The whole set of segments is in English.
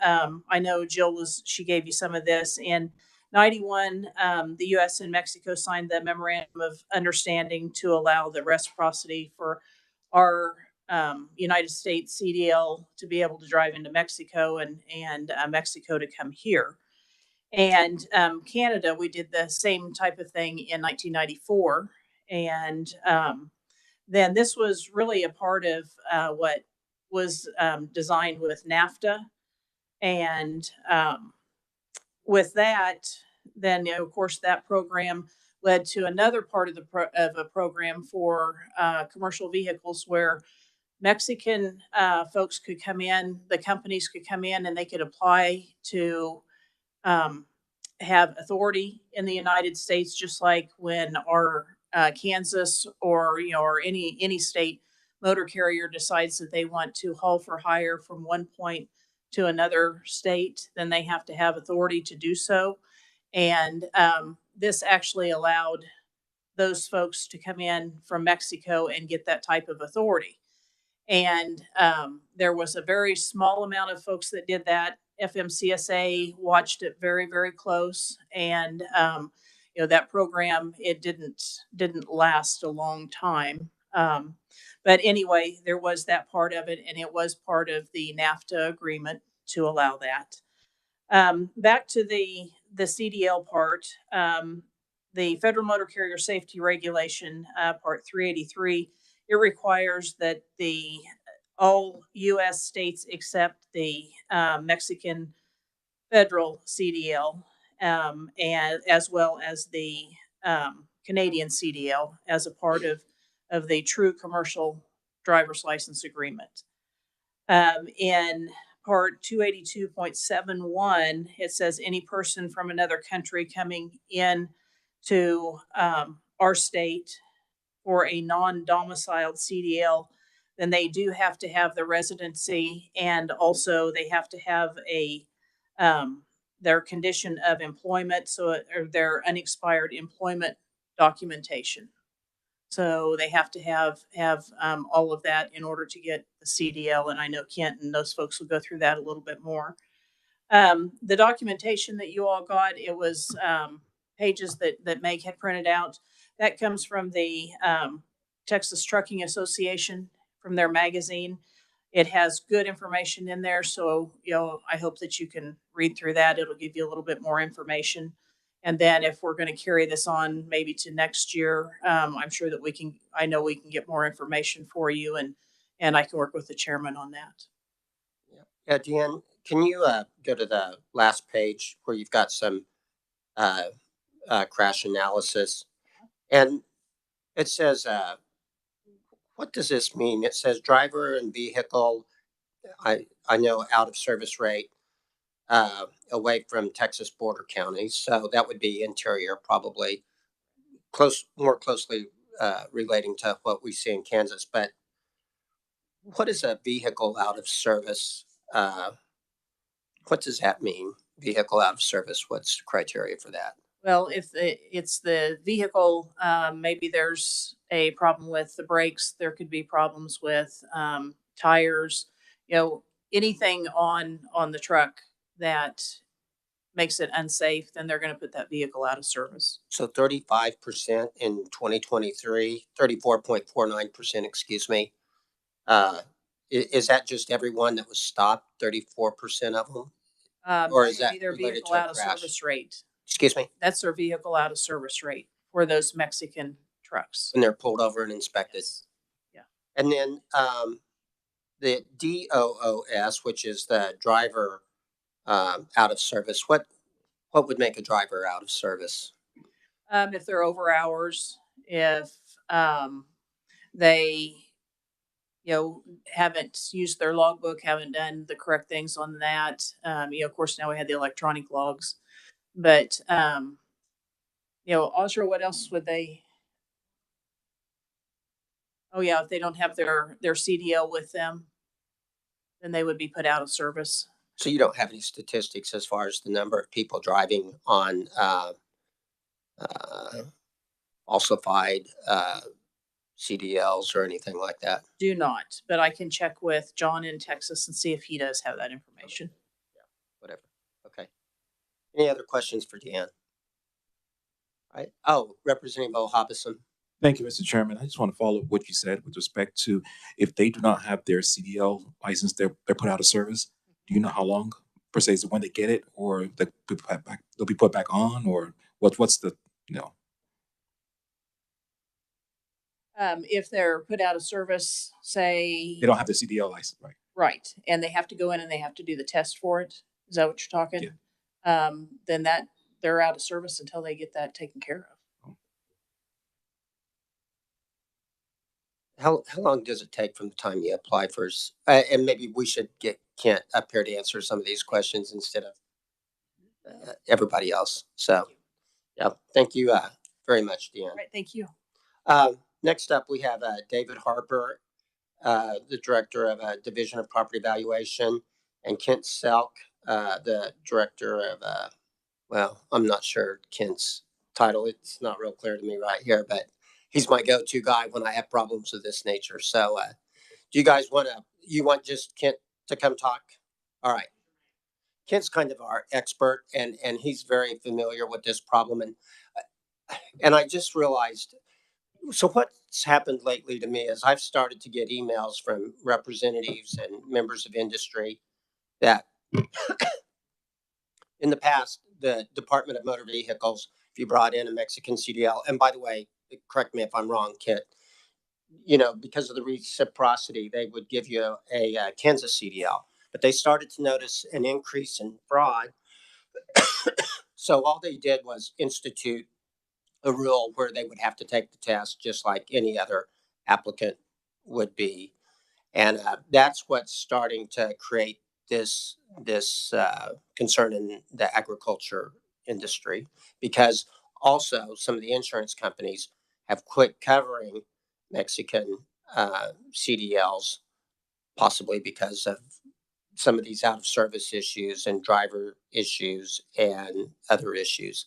I know she gave you some of this. In 91, the US and Mexico signed the Memorandum of Understanding to allow the reciprocity for our United States CDL to be able to drive into Mexico and Mexico to come here. And Canada, we did the same type of thing in 1994. And then this was really a part of what was designed with NAFTA. And with that, then of course that program led to another part of of a program for commercial vehicles where Mexican folks could come in, the companies could come in, and they could apply to um, have authority in the United States, just like when our Kansas or or any state motor carrier decides that they want to haul for hire from one point to another state, then they have to have authority to do so. And this actually allowed those folks to come in from Mexico and get that type of authority. And there was a very small amount of folks that did that. FMCSA watched it very, very close, and that program it didn't last a long time. But anyway, there was that part of it, and it was part of the NAFTA agreement to allow that. Back to the CDL part, the Federal Motor Carrier Safety Regulation, Part 383, it requires that the all U.S. states except the Mexican federal CDL, and as well as the Canadian CDL, as a part of the true commercial driver's license agreement. In part 282.71, it says any person from another country coming in to our state for a non-domiciled CDL, then they do have to have the residency, and also they have to have a their condition of employment, or their unexpired employment documentation. So they have to have all of that in order to get the CDL. And I know Kent and those folks will go through that a little bit more. The documentation that you all got, it was pages that Meg had printed out. That comes from the Texas Trucking Association, from their magazine. It has good information in there, so I hope that you can read through that. It'll give you a little bit more information. And then if we're going to carry this on maybe to next year, I'm sure that I know we can get more information for you, and I can work with the chairman on that. Yeah, Deanne, can you go to the last page where you've got some crash analysis? And it says, what does this mean? It says driver and vehicle, I know, out of service rate away from Texas border counties. So that would be interior, probably more closely relating to what we see in Kansas. But what is a vehicle out of service? What does that mean? Vehicle out of service. What's the criteria for that? Well, if it's the vehicle, maybe there's a problem with the brakes. There could be problems with tires. Anything on the truck that makes it unsafe, then they're going to put that vehicle out of service. So 35% in 2023, 34.49%, excuse me. Is that just everyone that was stopped? 34% of them, or is that their related vehicle to a out of crash? service rate? Excuse me. That's their vehicle out of service rate for those Mexican trucks. And they're pulled over and inspected. Yes. Yeah. And then the DOOS, which is the driver out of service. What would make a driver out of service? If they're over hours, if they haven't used their logbook, haven't done the correct things on that. Of course, now we have the electronic logs, but Audra, what else would they? Oh yeah, if they don't have their CDL with them, then they would be put out of service. So you don't have any statistics as far as the number of people driving on falsified CDLs or anything like that? Do not, but I can check with John in Texas and see if he does have that information. whatever. Okay. Any other questions for Dan? Right. Oh, Representative O'Hobson. Thank you, Mr. Chairman. I just want to follow up what you said with respect to if they do not have their CDL license, they're put out of service. Do you know how long per se is it when they get it, or they'll be put back on, or what's the you know? If they're put out of service, say. They don't have the CDL license, right? Right, and they have to go in and they have to do the test for it. Is that what you're talking? Yeah. Then they're out of service until they get that taken care of. How long does it take from the time you apply for? And maybe we should get Kent up here to answer some of these questions instead of everybody else. So, yeah, thank you very much, Deanne. All right, thank you. Next up, we have David Harper, the Director of Division of Property Valuation, and Kent Selk, the Director of, well, I'm not sure Kent's title. It's not real clear to me right here, but he's my go-to guy when I have problems of this nature. So do you guys you want just Kent to come talk? All right. Kent's kind of our expert, and he's very familiar with this problem. And I just realized, so what's happened lately to me is I've started to get emails from representatives and members of industry that in the past, the Department of Motor Vehicles, if you brought in a Mexican CDL, and by the way, correct me if I'm wrong, Kent, because of the reciprocity, they would give you a Kansas CDL, but they started to notice an increase in fraud. So all they did was institute a rule where they would have to take the test just like any other applicant would be. And that's what's starting to create this concern in the agriculture industry, because also some of the insurance companies have quit covering Mexican CDLs, possibly because of some of these out of service issues and driver issues and other issues.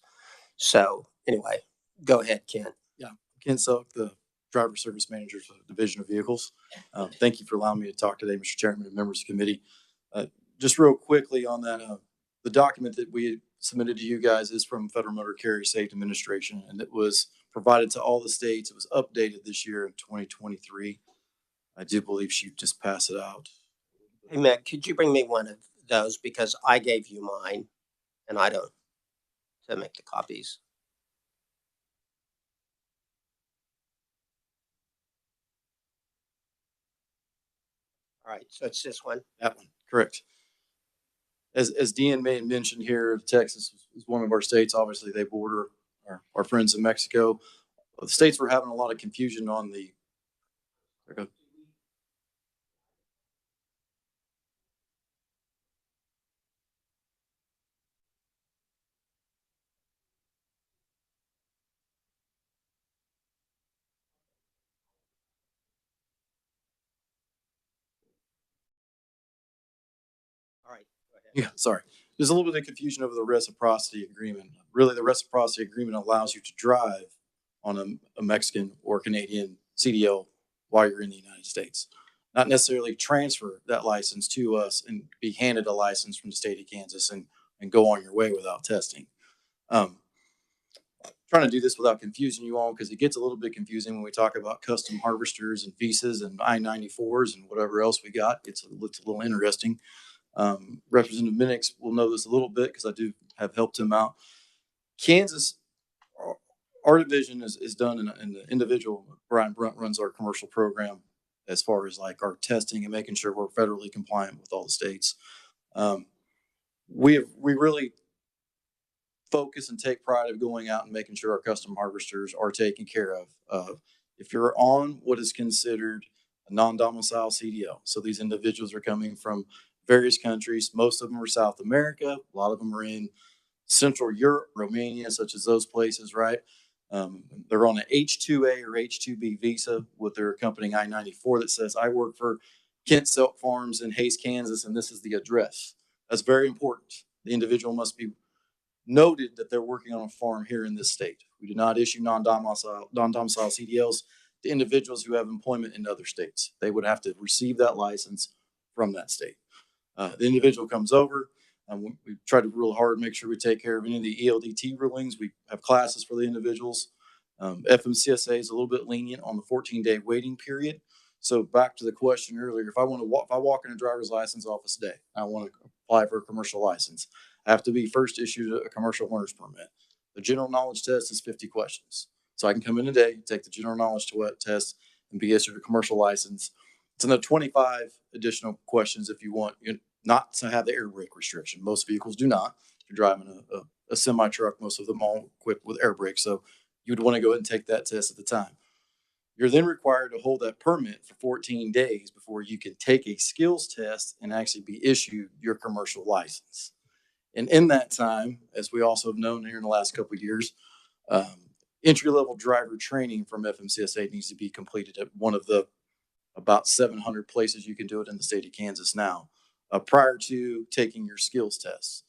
So anyway, go ahead, Ken. Yeah, Ken Selk, the Driver Service Manager for the Division of Vehicles. Thank you for allowing me to talk today, Mr. Chairman and members of the committee. Just real quickly on that, the document that we submitted to you guys is from Federal Motor Carrier Safety Administration, and it was provided to all the states. It was updated this year in 2023. I do believe she just passed it out. Hey, Meg, could you bring me one of those, because I gave you mine and I don't, to make the copies. All right, so it's this one. That one, correct. As Dean may have mentioned here, Texas is one of our states. Obviously, they border our friends in Mexico. The states were having a lot of confusion on the. All right, go ahead. Yeah, sorry. There's a little bit of confusion over the reciprocity agreement. Really, the reciprocity agreement allows you to drive on a Mexican or Canadian CDL while you're in the United States. Not necessarily transfer that license to us and be handed a license from the state of Kansas and go on your way without testing. Trying to do this without confusing you all, because it gets a little bit confusing when we talk about custom harvesters and visas and I-94s and whatever else we got. It's a little interesting. Representative Minix will know this a little bit because I do have helped him out. Kansas, our division is done in the individual. Brian Brunt runs our commercial program as far as like our testing and making sure we're federally compliant with all the states. We really focus and take pride of going out and making sure our custom harvesters are taken care of. If you're on what is considered a non-domicile CDL, so these individuals are coming from various countries. Most of them are South America. A lot of them are in Central Europe, Romania, such as those places, right? They're on an H-2A or H-2B visa with their accompanying I-94 that says, I work for Kent Selk Farms in Hays, Kansas, and this is the address. That's very important. The individual must be noted that they're working on a farm here in this state. We do not issue non-domicile CDLs to individuals who have employment in other states. They would have to receive that license from that state. The individual comes over, We try to real hard, make sure we take care of any of the ELDT rulings. We have classes for the individuals. FMCSA is a little bit lenient on the 14-day waiting period. So back to the question earlier, if I walk in a driver's license office today, I want to apply for a commercial license, I have to be first issued a commercial learner's permit. The general knowledge test is 50 questions. So I can come in today, take the general knowledge test, and be issued a commercial license. It's another 25 additional questions if you want not to have the air brake restriction. Most vehicles do not. If you're driving a semi truck, most of them all equipped with air brakes. So you would want to go ahead and take that test at the time. You're then required to hold that permit for 14 days before you can take a skills test and actually be issued your commercial license. And in that time, as we also have known here in the last couple of years, entry-level driver training from FMCSA needs to be completed at one of the about 700 places you can do it in the state of Kansas now, prior to taking your skills tests.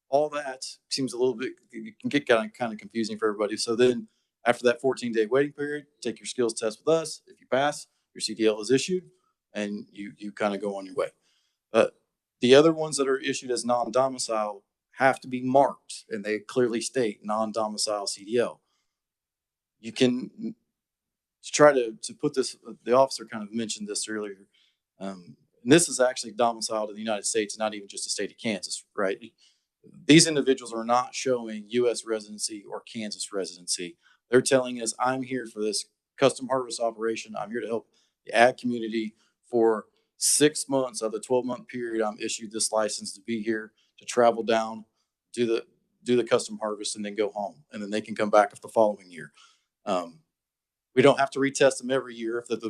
All that seems a little bit, it can get kind of confusing for everybody. So then after that 14-day waiting period, take your skills test with us. If you pass, your CDL is issued and you kind of go on your way. The other ones that are issued as non-domicile have to be marked, and they clearly state non-domicile CDL. You can try to put this, the officer kind of mentioned this earlier. And this is actually domiciled in the United States, not even just the state of Kansas, right? These individuals are not showing U.S. residency or Kansas residency. They're telling us, I'm here for this custom harvest operation. I'm here to help the ag community for 6 months of the 12-month period. I'm issued this license to be here, to travel down, do the custom harvest, and then go home. And then they can come back the following year. We don't have to retest them every year. If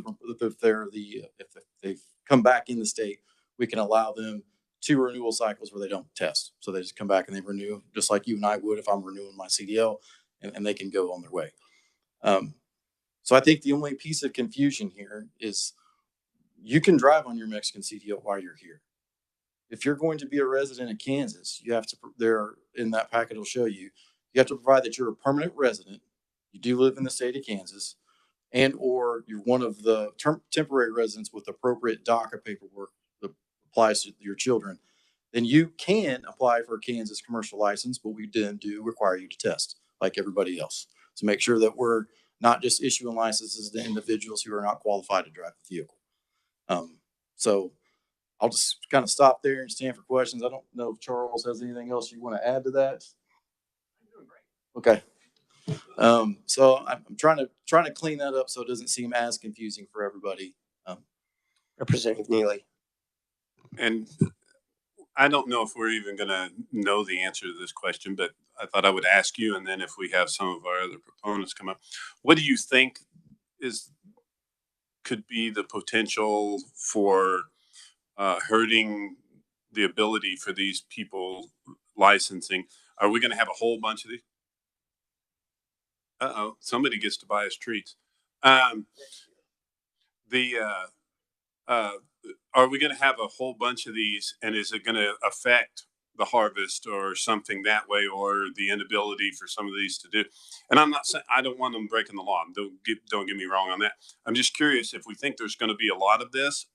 they've come back in the state, we can allow them 2 renewal cycles where they don't test. So they just come back and they renew, just like you and I would if I'm renewing my CDL, and they can go on their way. So I think the only piece of confusion here is you can drive on your Mexican CDL while you're here. If you're going to be a resident of Kansas, you have to, there in that packet will show you, you have to provide that you're a permanent resident, you do live in the state of Kansas, and or you're one of the temporary residents with appropriate DACA paperwork that applies to your children. Then you can apply for a Kansas commercial license, but we then do require you to test like everybody else. So make sure that we're not just issuing licenses to individuals who are not qualified to drive the vehicle. So I'll just kind of stop there and stand for questions. I don't know if Charles has anything else you want to add to that. I'm doing great. Okay. So I'm trying to clean that up so it doesn't seem as confusing for everybody. Representative Neely. And I don't know if we're even going to know the answer to this question, but I thought I would ask you, and then if we have some of our other proponents come up, what do you think could be the potential for hurting the ability for these people licensing? Are we going to have a whole bunch of these? Uh-oh, somebody gets to buy us treats. Are we going to have a whole bunch of these, and is it going to affect the harvest or something that way, or the inability for some of these to do? And I'm not saying I don't want them breaking the law. Don't get me wrong on that. I'm just curious if we think there's going to be a lot of this.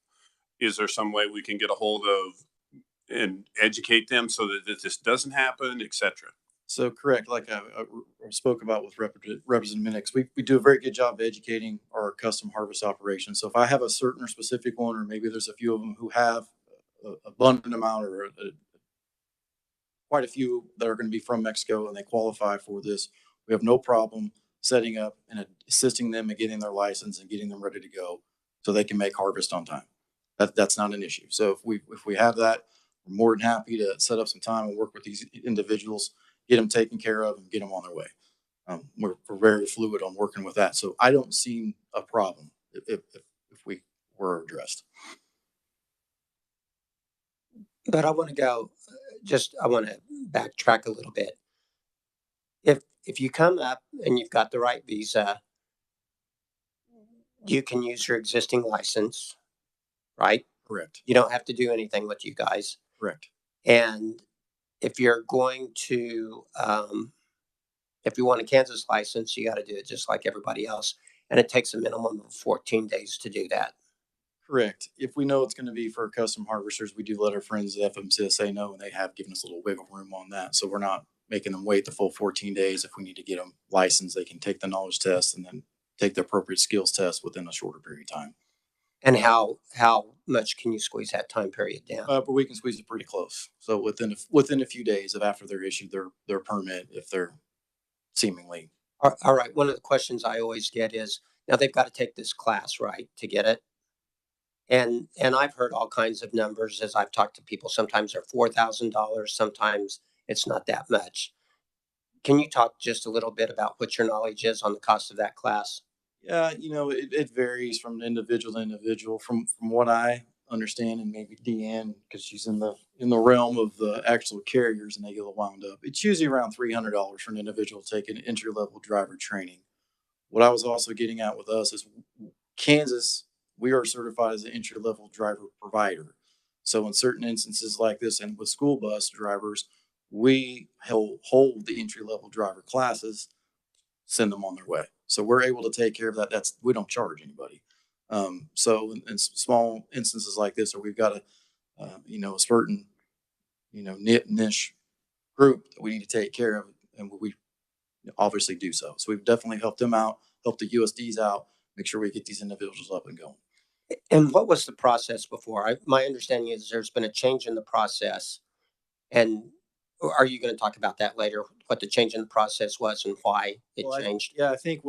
Is there some way we can get a hold of and educate them so that this doesn't happen, etc.? So correct, like I spoke about with Representative Minix, we do a very good job of educating our custom harvest operation. So if I have a certain or specific one, or maybe there's a few of them who have an abundant amount or quite a few that are going to be from Mexico and they qualify for this, we have no problem setting up and assisting them in getting their license and getting them ready to go so they can make harvest on time. That's not an issue. So if we have that, we're more than happy to set up some time and work with these individuals, get them taken care of, and get them on their way. We're very fluid on working with that. So I don't see a problem if we were addressed. But I want to go, I want to backtrack a little bit. If you come up and you've got the right visa, you can use your existing license, right? Correct. You don't have to do anything with you guys. Correct. And if you're going to, if you want a Kansas license, you got to do it just like everybody else. And it takes a minimum of 14 days to do that. Correct. If we know it's going to be for custom harvesters, we do let our friends at FMCSA know, and they have given us a little wiggle room on that. So we're not making them wait the full 14 days. If we need to get them licensed, they can take the knowledge test and then take the appropriate skills test within a shorter period of time. And how much can you squeeze that time period down? But we can squeeze it pretty close. So within a few days of after they're issued their permit, if they're seemingly. All right. One of the questions I always get is, now they've got to take this class, right, to get it. And I've heard all kinds of numbers as I've talked to people. Sometimes they're $4,000. Sometimes it's not that much. Can you talk just a little bit about what your knowledge is on the cost of that class? Yeah, it varies from individual to individual. From what I understand, and maybe Deanne, because she's in the realm of the actual carriers and they get wound up. It's usually around $300 for an individual to take an entry level driver training. What I was also getting at with us is Kansas, we are certified as an entry level driver provider. So in certain instances like this, and with school bus drivers, we hold the entry level driver classes, send them on their way. So we're able to take care of that. We don't charge anybody. So in small instances like this, or we've got a certain, niche group that we need to take care of, and we obviously do so. So we've definitely helped them out, helped the USDs out, make sure we get these individuals up and going. And what was the process before? My understanding is there's been a change in the process. And are you going to talk about that later? What the change in the process was and why it changed? I think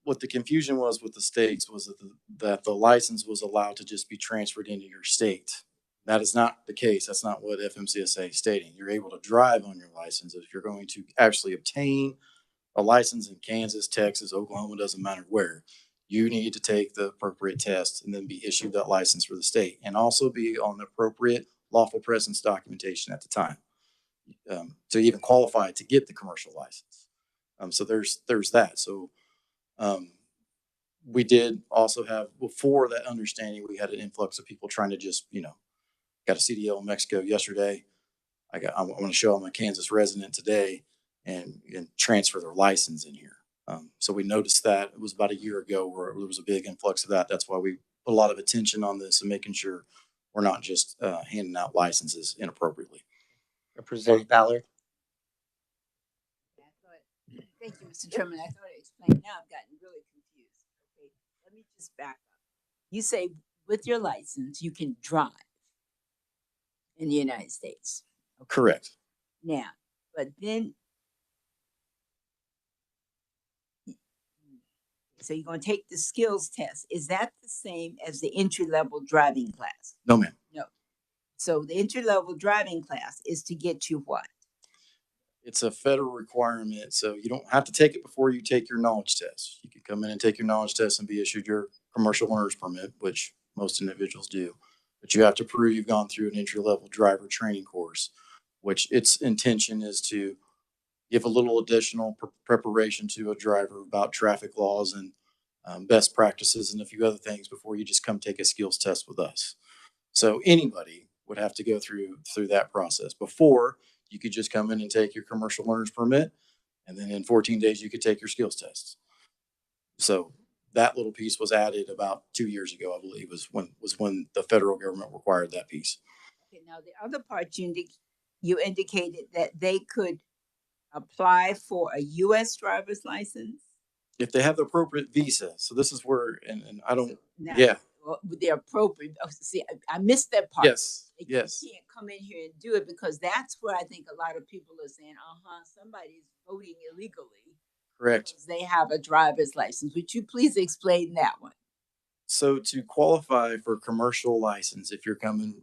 what the confusion was with the states was that the license was allowed to just be transferred into your state. That is not the case. That's not what FMCSA is stating. You're able to drive on your license. If you're going to actually obtain a license in Kansas, Texas, Oklahoma, doesn't matter where, you need to take the appropriate test and then be issued that license for the state, and also be on the appropriate lawful presence documentation at the time to even qualify to get the commercial license. So there's that. So we did also have, before that understanding, we had an influx of people trying to just, got a CDL in Mexico yesterday. I want to show I'm a Kansas resident today and transfer their license in here. So we noticed that it was about a year ago where there was a big influx of that. That's why we put a lot of attention on this and making sure we're not just handing out licenses inappropriately. Representative Ballard? Thank you, Mr. Chairman. I thought I explained. Now I've gotten really confused. Okay, let me just back up. You say with your license, you can drive in the United States. Okay. Correct. Now, but then, so you're going to take the skills test. Is that the same as the entry level driving class? No, ma'am. No. So the entry level driving class is to get you what? It's a federal requirement, so you don't have to take it before you take your knowledge test. You can come in and take your knowledge test and be issued your commercial learner's permit, which most individuals do. But you have to prove you've gone through an entry-level driver training course, which its intention is to give a little additional preparation to a driver about traffic laws and best practices and a few other things before you just come take a skills test with us. So anybody would have to go through that process. Before, you could just come in and take your commercial learner's permit, and then in 14 days, you could take your skills tests. So that little piece was added about 2 years ago, I believe, was when the federal government required that piece. Okay, now the other part you indicated that they could apply for a U.S. driver's license if they have the appropriate visa. So this is where, and I don't, now, yeah. Well, they're appropriate. Oh, see, I missed that part. Yes, yes. You can't come in here and do it because that's where I think a lot of people are saying, somebody's voting illegally. Correct. They have a driver's license. Would you please explain that one? So to qualify for a commercial license, if you're coming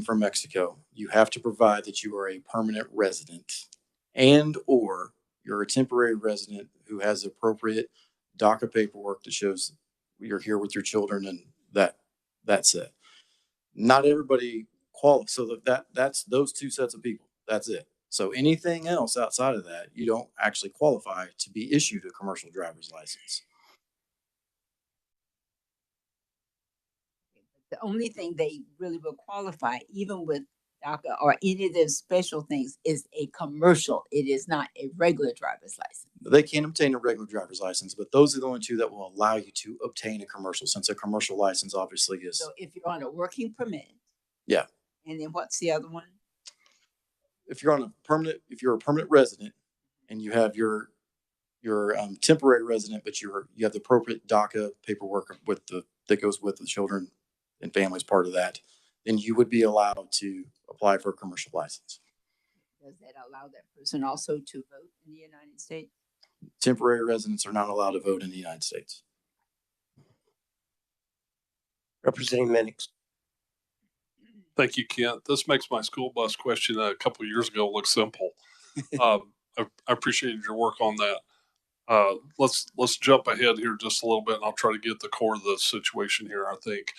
from Mexico, you have to provide that you are a permanent resident and or you're a temporary resident who has appropriate DACA paperwork that shows you're here with your children, and that's it. Not everybody qualifies. So that's those two sets of people. That's it. So anything else outside of that, you don't actually qualify to be issued a commercial driver's license. The only thing they really will qualify, even with DACA or any of those special things is a commercial. It is not a regular driver's license. They can obtain a regular driver's license, but those are the only two that will allow you to obtain a commercial, since a commercial license obviously is. So if you're on a working permit. Yeah. And then what's the other one? If you're a permanent resident and you have your temporary resident, but you have the appropriate DACA paperwork that goes with the children and families part of that, then you would be allowed to apply for a commercial license. Does that allow that person also to vote in the United States? Temporary residents are not allowed to vote in the United States. Representing Minix. Thank you, Kent. This makes my school bus question a couple of years ago look simple. I appreciated your work on that. Let's jump ahead here just a little bit, and I'll try to get the core of the situation here. I think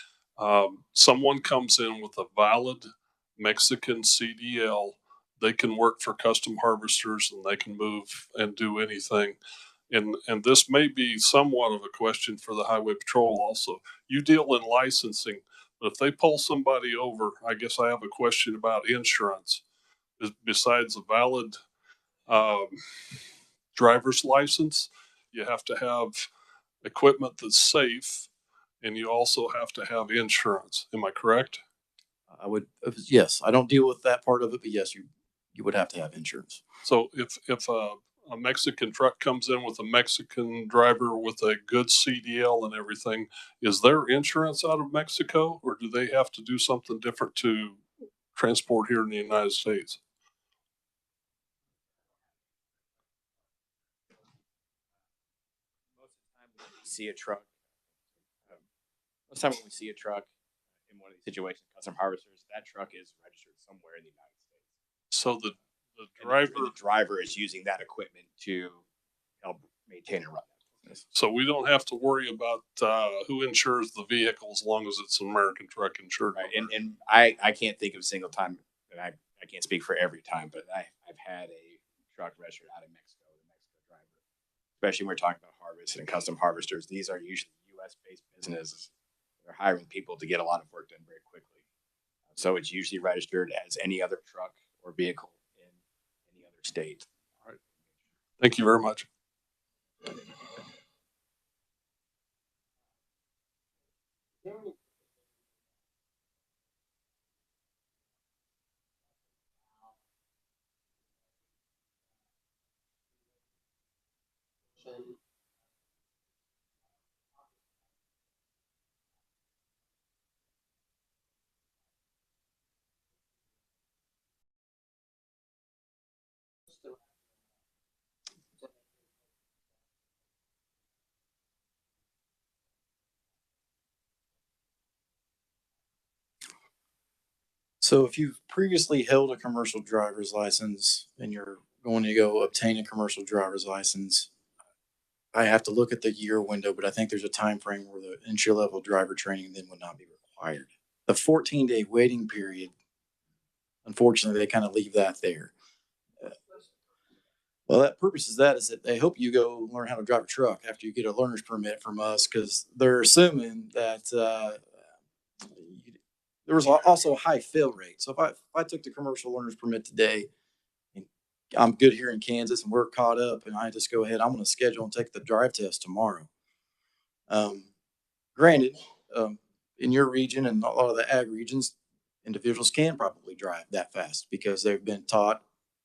someone comes in with a valid Mexican CDL. They can work for Custom Harvesters, and they can move and do anything. And this may be somewhat of a question for the Highway Patrol also. You deal in licensing, but if they pull somebody over, I guess I have a question about insurance. Besides a valid driver's license, you have to have equipment that's safe, and you also have to have insurance. Am I correct? Yes, I don't deal with that part of it, but yes, you would have to have insurance. So if a Mexican truck comes in with a Mexican driver with a good CDL and everything, is there insurance out of Mexico, or do they have to do something different to transport here in the United States? Most of the time when we see a truck, most of the time when we see a truck in one of these situations, Custom Harvesters, that truck is registered somewhere in the United States. So the The driver is using that equipment to help maintain and run that business. So we don't have to worry about who insures the vehicle as long as it's an American truck insured. Right. And I can't think of a single time, and I can't speak for every time, but I've had a truck registered out of Mexico, the Mexico driver. Especially when we're talking about harvest and Custom Harvesters. These are usually US based businesses. They're hiring people to get a lot of work done very quickly. So it's usually registered as any other truck or vehicle in any other state. All right. Thank you very much. So if you've previously held a commercial driver's license and you're going to go obtain a commercial driver's license, I have to look at the year window, but I think there's a time frame where the entry level driver training then would not be required. The 14-day waiting period, unfortunately, they kind of leave that there. Well, that purpose is that they hope you go learn how to drive a truck after you get a learner's permit from us, because they're assuming that there was also a high fail rate. So if I took the commercial learner's permit today, and I'm good here in Kansas and we're caught up, and I just go ahead, I'm going to schedule and take the drive test tomorrow. Granted, in your region and a lot of the ag regions, individuals can probably drive that fast because they've been taught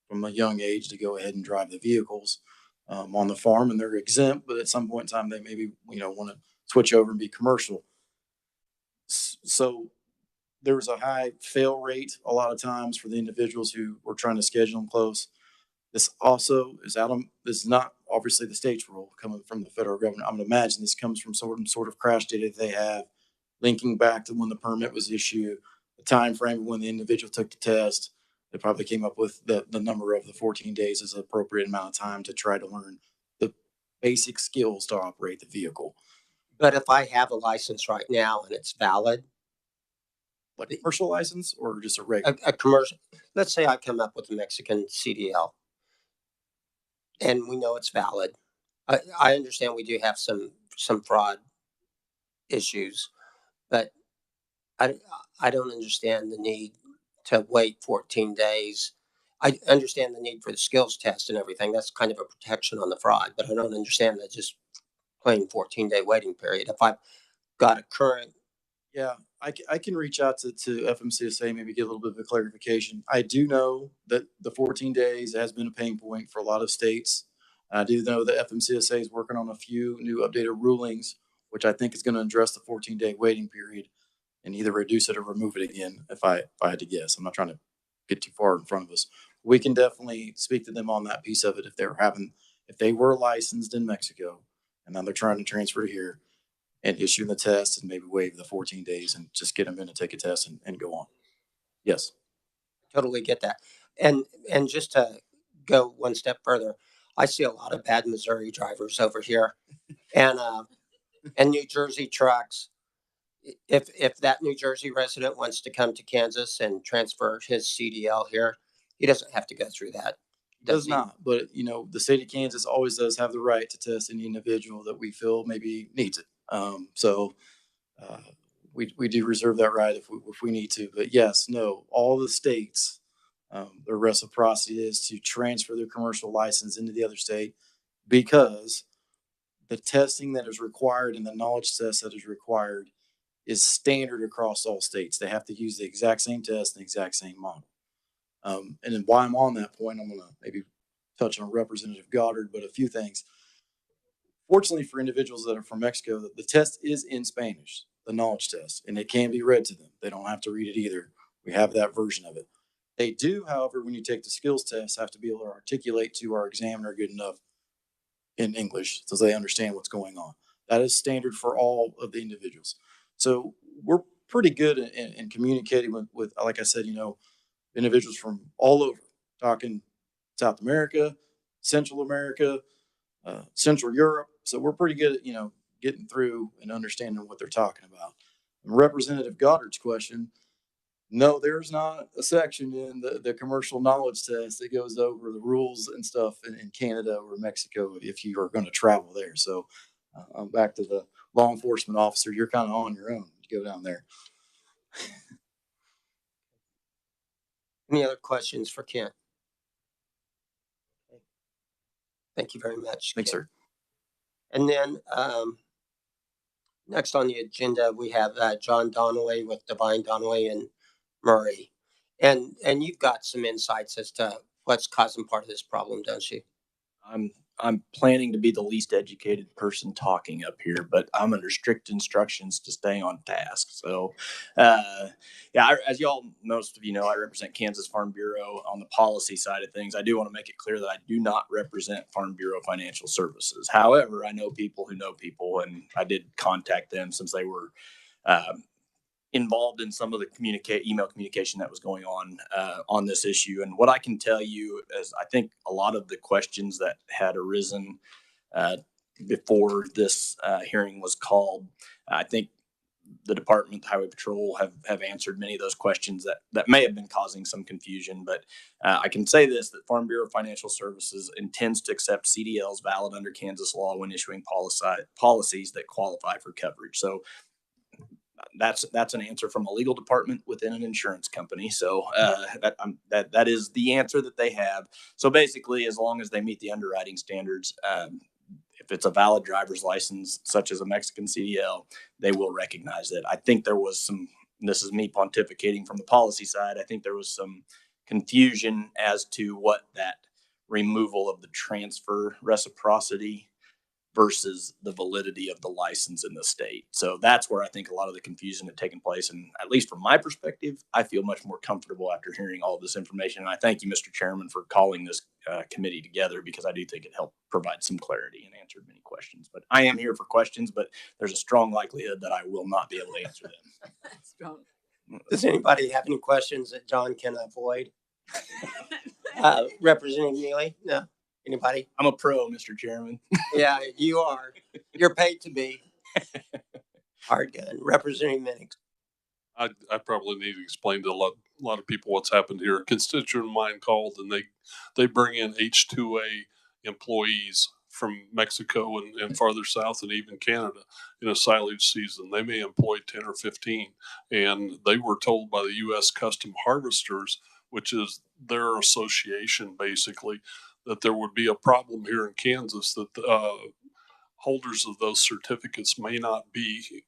from a young age to go ahead and drive the vehicles on the farm, and they're exempt, but at some point in time, they maybe, want to switch over and be commercial. So there's a high fail rate a lot of times for the individuals who were trying to schedule them close. This also is this is not obviously the state's rule coming from the federal government. I'm going to imagine this comes from some sort of crash data they have linking back to when the permit was issued, the time frame when the individual took the test. They probably came up with the number of the 14 days as an appropriate amount of time to try to learn the basic skills to operate the vehicle. But if I have a license right now and it's valid, Like a commercial license or just a regular? a commercial, let's say I come up with a Mexican CDL and we know it's valid. I understand we do have some fraud issues, but I don't understand the need to wait 14 days. I understand the need for the skills test and everything. That's kind of a protection on the fraud, but I don't understand that just plain 14-day waiting period. If I've got a current, Yeah, I can reach out to FMCSA, maybe get a little bit of a clarification. I do know that the 14 days has been a pain point for a lot of states. I do know that FMCSA is working on a few new updated rulings, which I think is going to address the 14-day waiting period and either reduce it or remove it again, if I had to guess. I'm not trying to get too far in front of us. We can definitely speak to them on that piece of it if they were licensed in Mexico and now they're trying to transfer here and issue the test and maybe waive the 14 days and just get them in to take a test and go on. Yes. totally get that. And just to go one step further, I see a lot of bad Missouri drivers over here and New Jersey trucks. If that New Jersey resident wants to come to Kansas and transfer his CDL here, he doesn't have to go through that. Does he? not, but the state of Kansas always does have the right to test any individual that we feel maybe needs it. We do reserve that right if we need to. But yes, no, all the states, their reciprocity is to transfer their commercial license into the other state because the testing that is required and the knowledge test that is required is standard across all states. They have to use the exact same test and the exact same model. And then while I'm on that point, I'm going to maybe touch on Representative Goddard, but a few things. Fortunately for individuals that are from Mexico, the test is in Spanish, the knowledge test, and it can be read to them. They don't have to read it either. We have that version of it. They do, however, when you take the skills test, have to be able to articulate to our examiner good enough in English so they understand what's going on. That is standard for all of the individuals. So we're pretty good in communicating with, like I said, individuals from all over, talking South America, Central America, Central Europe. So we're pretty good at, getting through and understanding what they're talking about. Representative Goddard's question, no, there's not a section in the commercial knowledge test that goes over the rules and stuff in Canada or Mexico if you are going to travel there. So I'm back to the law enforcement officer. You're kind of on your own to go down there. Any other questions for Kent? Okay. Thank you very much. Thanks, Kent. sir. And then next on the agenda, we have John Donnelly with Divine Donnelly and Murray. And you've got some insights as to what's causing part of this problem, don't you? I'm planning to be the least educated person talking up here, but I'm under strict instructions to stay on task. So, as most of you know, I represent Kansas Farm Bureau on the policy side of things. I do want to make it clear that I do not represent Farm Bureau Financial Services. However, I know people who know people, and I did contact them since they were involved in some of the email communication that was going on this issue. And what I can tell you is I think a lot of the questions that had arisen before this hearing was called, I think the Department of Highway Patrol have answered many of those questions that may have been causing some confusion. But I can say this, that Farm Bureau Financial Services intends to accept CDLs valid under Kansas law when issuing policies that qualify for coverage. So that's an answer from a legal department within an insurance company. So that is the answer that they have. So basically, as long as they meet the underwriting standards, if it's a valid driver's license, such as a Mexican CDL, they will recognize it. I think there was this is me pontificating from the policy side, I think there was some confusion as to what that removal of the transfer reciprocity versus the validity of the license in the state. So that's where I think a lot of the confusion had taken place. And at least from my perspective, I feel much more comfortable after hearing all of this information. And I thank you, Mr. Chairman, for calling this committee together, because I do think it helped provide some clarity and answered many questions. But I am here for questions, but there's a strong likelihood that I will not be able to answer them. Strong. Does anybody have any questions that John can avoid? Representative Neely? No. Anybody? I'm a pro, Mr. Chairman. Yeah, you are. You're paid to be. Hard gun. Representative Minix. I probably need to explain to a lot of people what's happened here. A constituent of mine called and they bring in H-2A employees from Mexico and farther south and even Canada in a silage season. They may employ 10 or 15. And they were told by the U.S. Custom Harvesters, which is their association basically, that there would be a problem here in Kansas that holders of those certificates may not be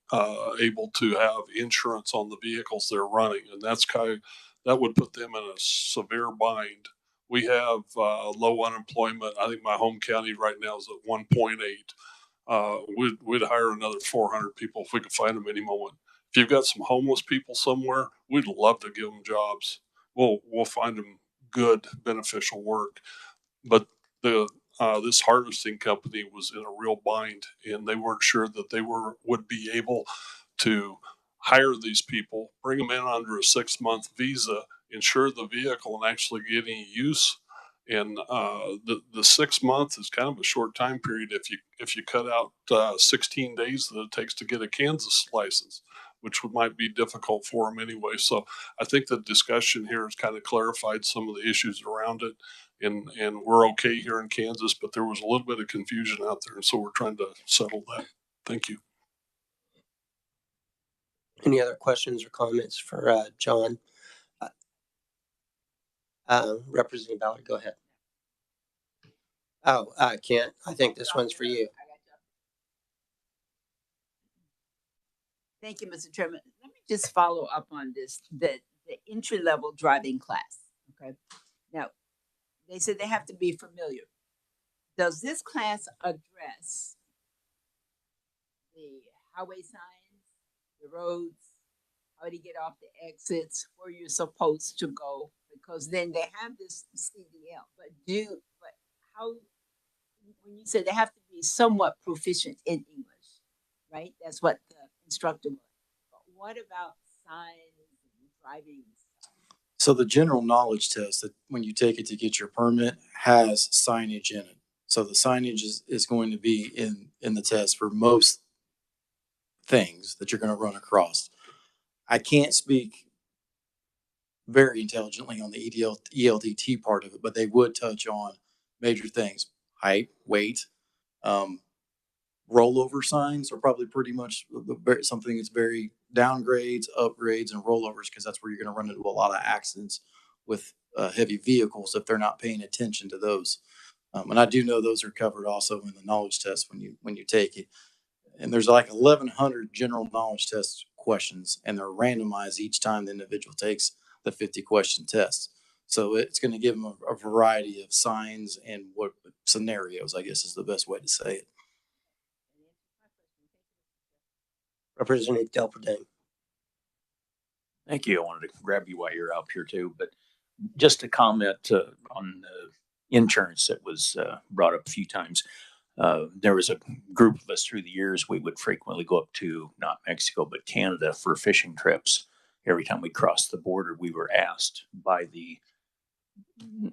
able to have insurance on the vehicles they're running. And that would put them in a severe bind. We have low unemployment. I think my home county right now is at 1.8. We'd hire another 400 people if we could find them any moment. If you've got some homeless people somewhere, we'd love to give them jobs. We'll find them good, beneficial work. But this harvesting company was in a real bind, and they weren't sure that they would be able to hire these people, bring them in under a 6-month visa, insure the vehicle, and actually get any use. And the 6 months is kind of a short time period if you cut out 16 days that it takes to get a Kansas license, which might be difficult for them anyway. So I think the discussion here has kind of clarified some of the issues around it. And we're okay here in Kansas, but there was a little bit of confusion out there. And so we're trying to settle that. Thank you. Any other questions or comments for John? Representative Ballard, go ahead. Oh, Kent, I think this one's for you. Thank you, Mr. Chairman. Let me just follow up on this, the entry-level driving class, okay? Now, they said they have to be familiar. Does this class address the highway signs, the roads, how to get off the exits, where you're supposed to go? Because then they have this CDL, but how, when you say they have to be somewhat proficient in English, right? That's what the instructor was. But what about signs and driving? So the general knowledge test that when you take it to get your permit has signage in it. So the signage is going to be in the test for most things that you're going to run across. I can't speak very intelligently on the ELDT part of it, but they would touch on major things: height, weight, rollover signs are probably pretty much something that's very downgrades, upgrades, and rollovers, because that's where you're going to run into a lot of accidents with heavy vehicles if they're not paying attention to those. And I do know those are covered also in the knowledge test when you take it. And there's like 1,100 general knowledge test questions, and they're randomized each time the individual takes the 50-question test. So it's going to give them a variety of signs and what scenarios, I guess is the best way to say it. Representative Delperdane. Thank you. I wanted to grab you while you're up here too, but just to comment on the insurance that was brought up a few times. There was a group of us through the years, we would frequently go up to not Mexico, but Canada for fishing trips. Every time we crossed the border, we were asked by the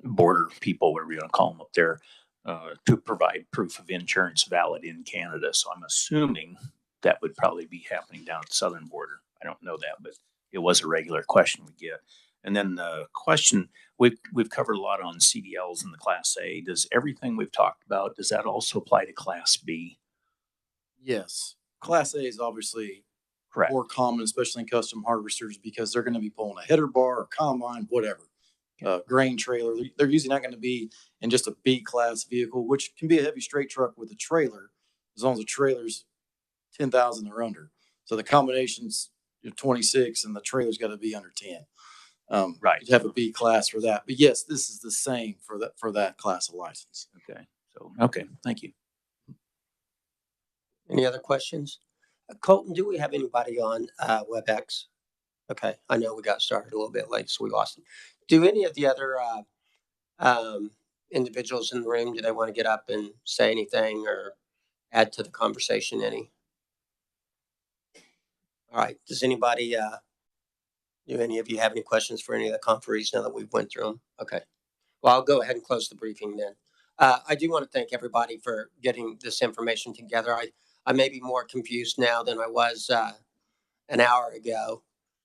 border people, whatever you want to call them up there, to provide proof of insurance valid in Canada. So I'm assuming that would probably be happening down at the southern border. I don't know that, but it was a regular question we get. And then the question, we've covered a lot on CDLs in the Class A. Does everything we've talked about, does that also apply to Class B? Yes. Class A is obviously Correct. more common, especially in custom harvesters, because they're going to be pulling a header bar or combine, whatever, grain trailer. They're usually not going to be in just a B class vehicle, which can be a heavy straight truck with a trailer, as long as the trailer's 10,000 or under. So the combination's 26 and the trailer's got to be under 10. Right. You have a B class for that. But yes, this is the same for that class of license. Okay. So, okay. Thank you. Any other questions? Colton, do we have anybody on WebEx? Okay, I know we got started a little bit late, so we lost them. Do any of the other individuals in the room, do they want to get up and say anything or add to the conversation any? All right, does anybody, do any of you have any questions for any of the conferees now that we've went through them? Okay, well, I'll go ahead and close the briefing then. I do want to thank everybody for getting this information together. I may be more confused now than I was an hour ago,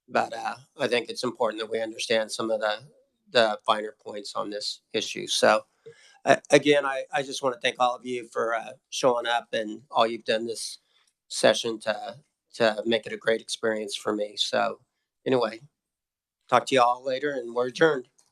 but I think it's important that we understand some of the finer points on this issue. So Again, I just want to thank all of you for showing up and all you've done this session to make it a great experience for me. So anyway, talk to you all later, and we're adjourned.